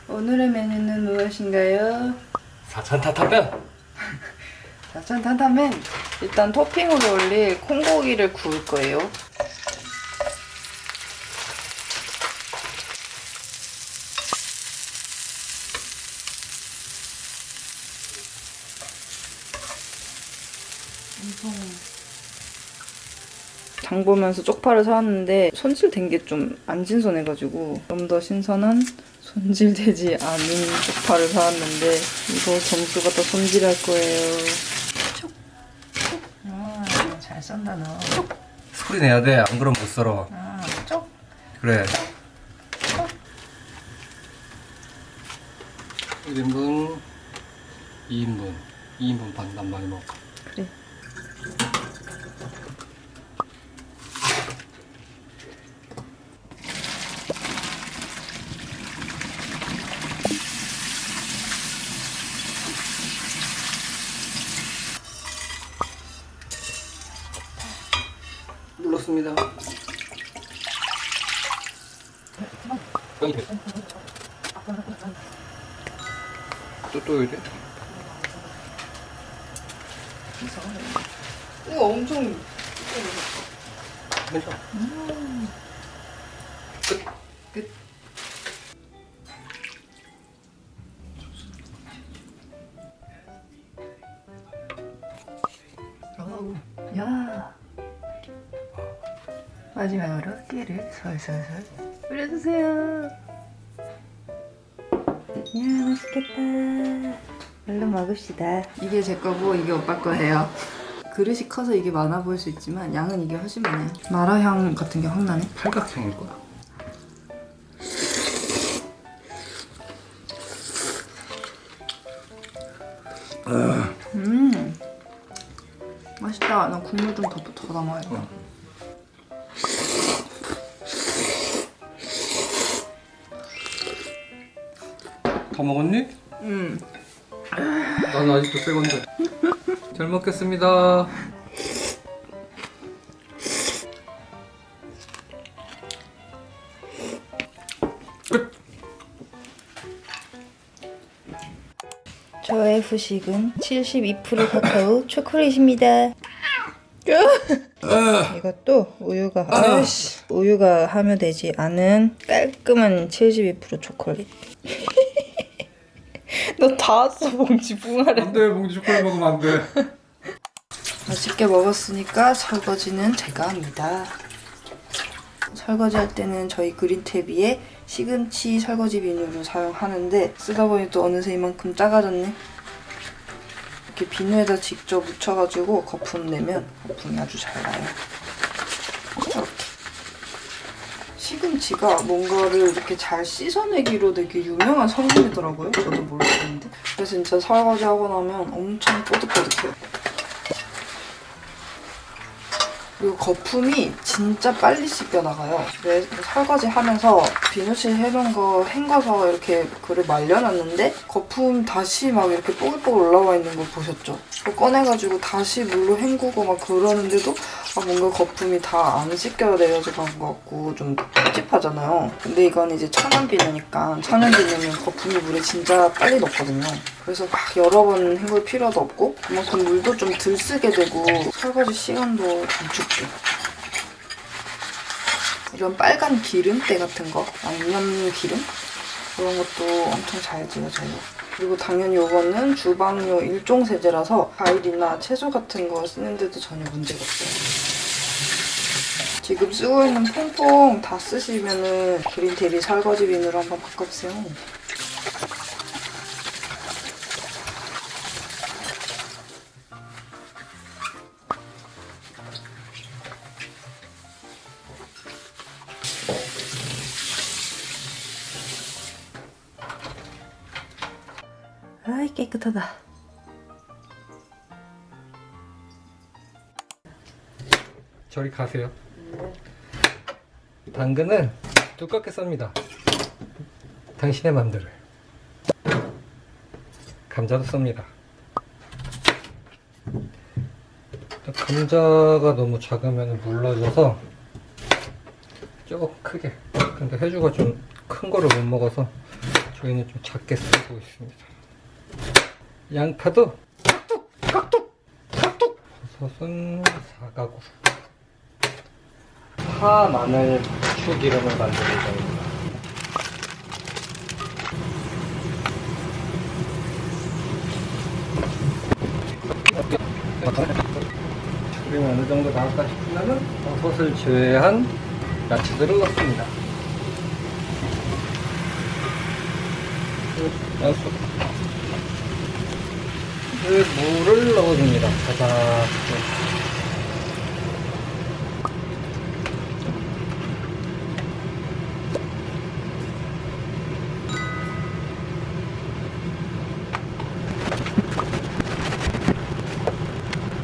오늘의 메뉴는 무엇인가요? 사천 타타면. 사천 탄타면 일단 토핑으로 올릴 콩고기를 구울 거예요. 장 보면서 쪽파를 사왔는데 손질된 게 좀 안 신선해가지고 좀 더 신선한 손질되지 않은 쪽파를 사왔는데 이거 점수가 더 손질할 거예요. 잘 썬다 너. 소리 내야 돼. 안 그러면 못 썰어. 쪽. 그래. 1인분, 2인분 반. 난 많이 먹어. 그래. 눌렀습니다. 또 이래? 이거 엄청 괜찮아. 끝. 야. 마지막으로 깨를 솔솔솔 뿌려주세요. 야, 맛있겠다. 얼른 먹읍시다. 이게 제 거고 이게 오빠 거예요. 그릇이 커서 이게 많아 보일 수 있지만 양은 이게 훨씬 많아요. 마라향 같은 게 확 나네. 팔각형일 거야. 맛있다. 나 국물 좀 더 담아야겠다. 다 먹었니? 응. 난 아직도 새 건데. 잘 먹겠습니다. 끝. 저의 후식은 72% 카카오 초콜릿입니다. 이것도 우유가 우유가 함유되지 않은 깔끔한 72% 초콜릿. 너 다 왔어 봉지 붕아래. 안돼, 봉지 초콜릿 먹으면 안 돼. 맛있게 먹었으니까 설거지는 제가 합니다. 설거지 할 때는 저희 그린탭이의 시금치 설거지 비누를 사용하는데 쓰다 보니 또 어느새 이만큼 작아졌네. 이렇게 비누에다 직접 묻혀가지고 거품 내면 거품이 아주 잘 나요. 이렇게. 시금치가 뭔가를 이렇게 잘 씻어내기로 되게 유명한 성분이더라고요. 저도 몰랐는데. 그래서 진짜 설거지하고 나면 엄청 뽀득뽀득해요. 그리고 거품이 진짜 빨리 씻겨나가요. 설거지 하면서 비누칠 해놓은 거 헹궈서 이렇게 그릇 말려놨는데 거품 다시 막 이렇게 뽀글뽀글 올라와 있는 걸 보셨죠? 그거 꺼내가지고 다시 물로 헹구고 막 그러는데도 뭔가 거품이 다 안 씻겨내려져 간 것 같고 좀 찝찝하잖아요. 근데 이건 이제 천연 비누니까 천연 비누는 거품이 물에 진짜 빨리 녹거든요. 그래서 막 여러 번 헹굴 필요도 없고 그만큼 물도 좀 덜 쓰게 되고 설거지 시간도 단축돼. 이런 빨간 기름때 같은 거, 양념 기름? 그런 것도 엄청 잘 지워져요. 그리고 당연히 이거는 주방용 일종 세제라서 과일이나 채소 같은 거 쓰는데도 전혀 문제가 없어요. 지금 쓰고 있는 퐁퐁 다 쓰시면은 그린탭이 설거지 비누로 한번 바꿔보세요. 아이 깨끗하다. 저리 가세요. 당근은 두껍게 썹니다. 당신의 맘대로. 감자도 썹니다. 감자가 너무 작으면 물러져서 조금 크게. 근데 해주가 좀 큰 거를 못 먹어서 저희는 좀 작게 쓰고 있습니다. 양파도 버섯은 사가구. 파, 마늘, 고추기름을 만들 예정입니다. 기름이 어느 정도 나올까 싶으면 버섯을 제외한 야채들을 넣습니다. 물을 넣어줍니다. 살짝.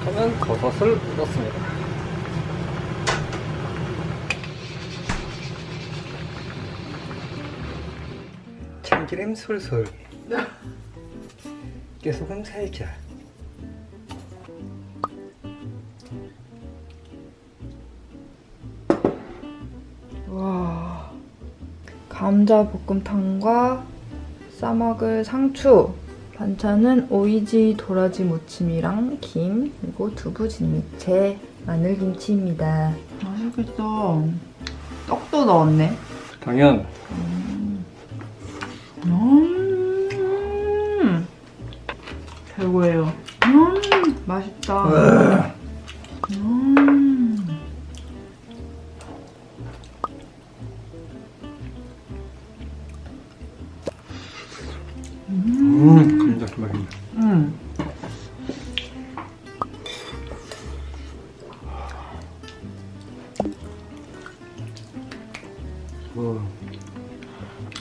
그러면 버섯을 넣습니다. 참기름 솔솔. 깨소금 살짝. 와, 감자 볶음탕과 싸먹을 상추. 반찬은 오이지 도라지 무침이랑 김, 그리고 두부 진미채, 마늘김치입니다. 맛있겠다. 떡도 넣었네. 당연. 최고예요. 맛있다. 감자 맛있네.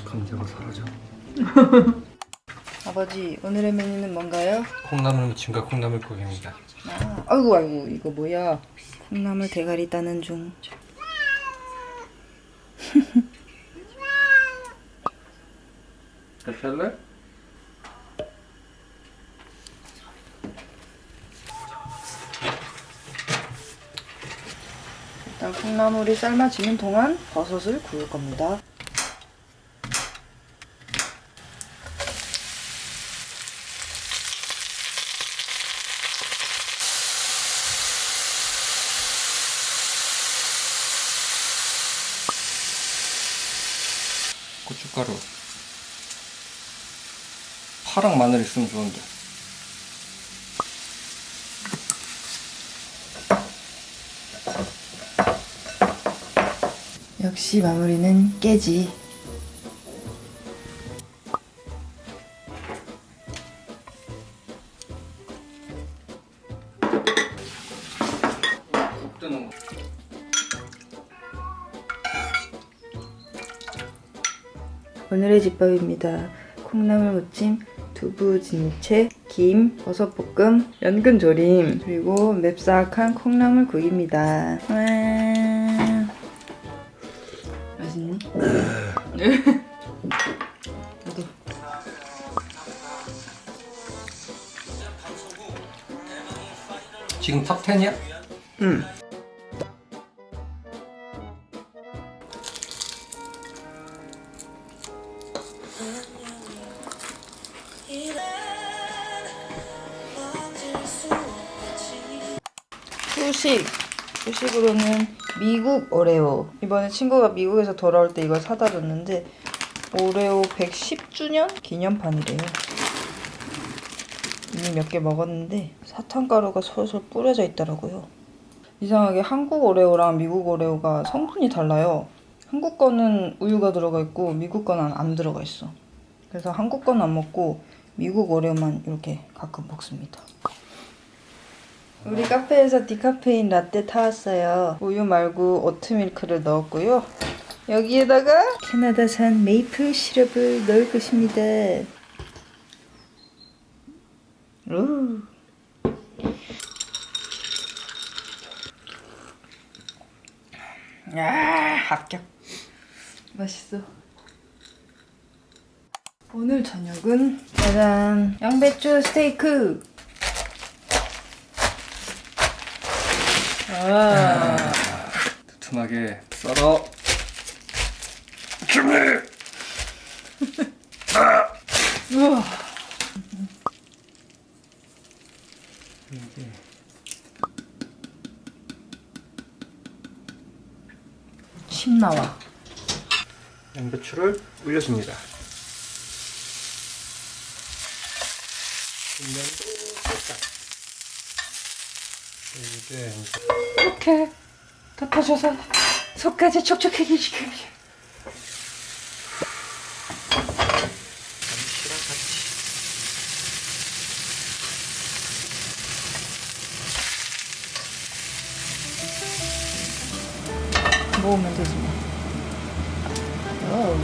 감자가 사라져. 아버지, 오늘의 메뉴는 뭔가요? 콩나물 무침과 콩나물국입니다. 아이고 이거 뭐야? 콩나물 대가리 따는 중. 같이 할래? 일단 콩나물이 삶아지는 동안 버섯을 구울 겁니다. 고춧가루. 파랑 마늘 있으면 좋은데. 역시 마무리는 깨지. 뜨는 거. 오늘의 집밥입니다. 콩나물 무침, 두부 진미채, 김, 버섯볶음, 연근조림, 그리고 맵싹한 콩나물 구이입니다. 와. 맛있니? 나도. 지금 탑 10이야? 응. 후식으로는 미국 오레오. 이번에 친구가 미국에서 돌아올 때 이걸 사다 줬는데 오레오 110주년 기념판이래요. 이미 몇 개 먹었는데 사탕가루가 솔솔 뿌려져 있더라고요. 이상하게 한국 오레오랑 미국 오레오가 성분이 달라요. 한국 거는 우유가 들어가 있고 미국 거는 안 들어가 있어. 그래서 한국 거는 안 먹고 미국 오레오만 이렇게 가끔 먹습니다. 우리 카페에서 디카페인 라떼 타왔어요. 우유 말고 오트밀크를 넣었고요. 여기에다가 캐나다산 메이플 시럽을 넣을 것입니다. 오. 합격. 맛있어. 오늘 저녁은 짜잔, 양배추 스테이크. 두툼하게 썰어. 나와. 양배추를 올려줍니다. 김면도 살짝. 이제 이렇게 덮어줘서 속까지 촉촉하게 시켜줘. 김치랑 같이. 먹으면 되지 뭐. 어우.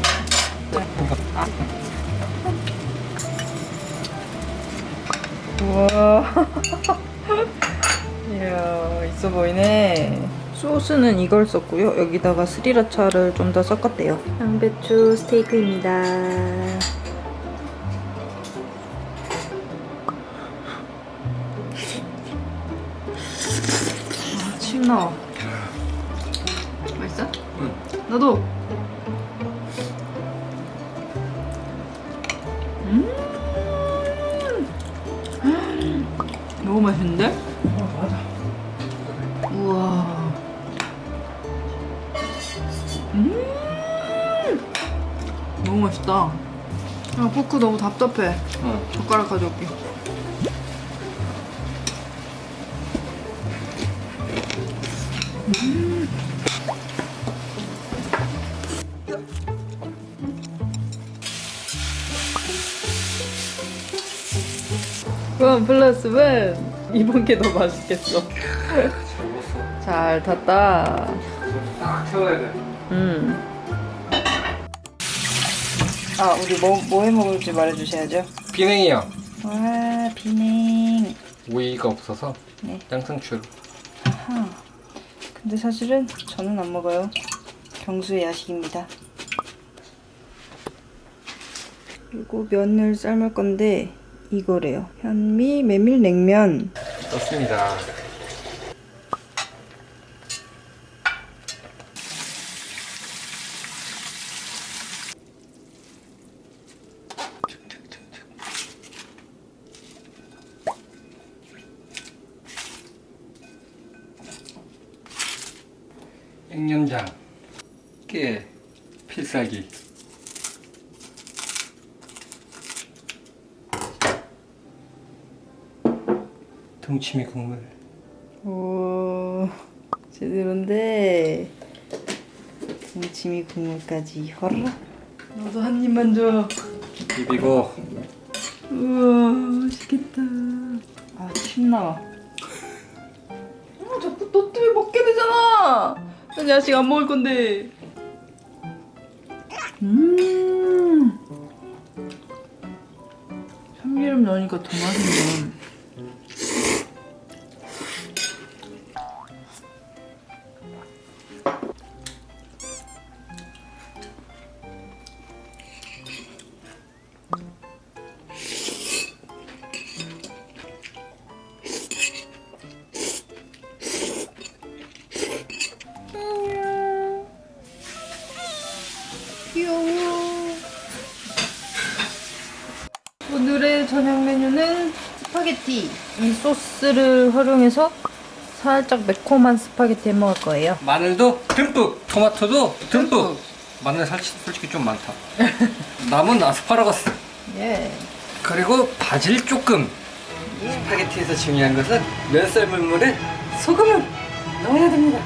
우와. 이야, 있어 보이네. 소스는 이걸 썼고요. 여기다가 스리라차를 좀 더 섞었대요. 양배추 스테이크입니다. 아, 침 나와. 맛있어? 응. 나도. 너무 맛있는데? 맞아. 우와. 너무 맛있다. 아, 포크 너무 답답해. 젓가락 가져올게. 원 플러스 원. 이번 게 더 맛있겠어. 먹었어. 잘 탔다. 딱 채워야 돼. 아, 우리 뭐 해 먹을지 말해주셔야죠. 비냉이요. 와, 비냉. 오이가 없어서 네. 양상추. 아하. 근데 사실은 저는 안 먹어요. 경수의 야식입니다. 그리고 면을 삶을 건데 이거래요. 현미 메밀 냉면. 넣습니다. 양념장, 깨, 필살기. 동치미 국물. 오, 제대로인데. 동치미 국물까지 허라. 너도 한 입만 줘. 비비고. 우와, 맛있겠다. 아, 침 나와. 자꾸 너 때문에 먹게 되잖아. 난 야식 안 먹을 건데. 참기름 넣으니까 더 맛있네. 귀여워. 오늘의 저녁 메뉴는 스파게티. 이 소스를 활용해서 살짝 매콤한 스파게티 해 먹을 거예요. 마늘도 듬뿍, 토마토도 듬뿍. 마늘 솔직히 좀 많다. 남은 아스파라거스. 예. 그리고 바질 조금. 스파게티에서 중요한 것은 면 삶은 물에 소금을 넣어야 됩니다.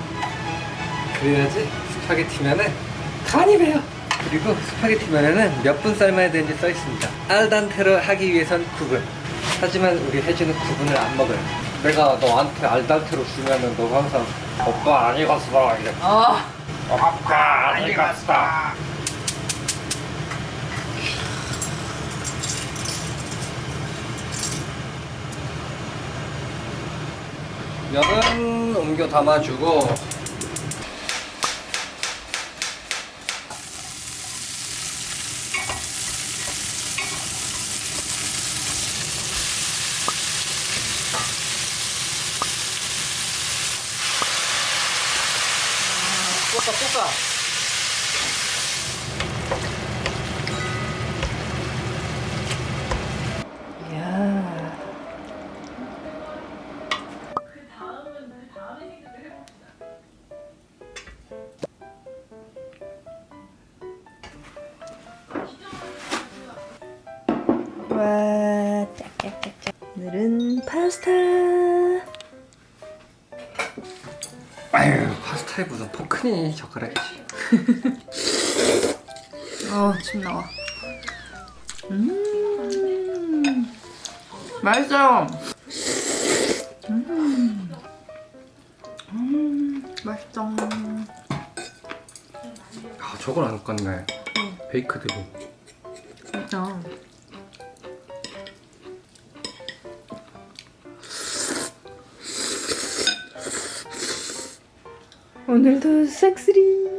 그래야지 스파게티 면에 간이 배요. 그리고 스파게티 면에는 몇 분 삶아야 되는지 써 있습니다. 알단테로 하기 위해선 9분. 하지만 우리 혜주는 9분을 안 먹어요. 내가 너한테 알단테로 주면은 너가 항상 오빠 안 익었어 이래. 아. 오빠 안 익었어. 면은 옮겨 담아주고 볶아. 이야. 와, 짝짝짝짝. 오늘은 파스타. 아유, 파스타에 무슨 포크니 젓가락이지. 침 나와. 맛있어요. 맛있어. 아, 저걸 안 깠네. 베이크드로. 진짜. 오늘도 싹쓸이.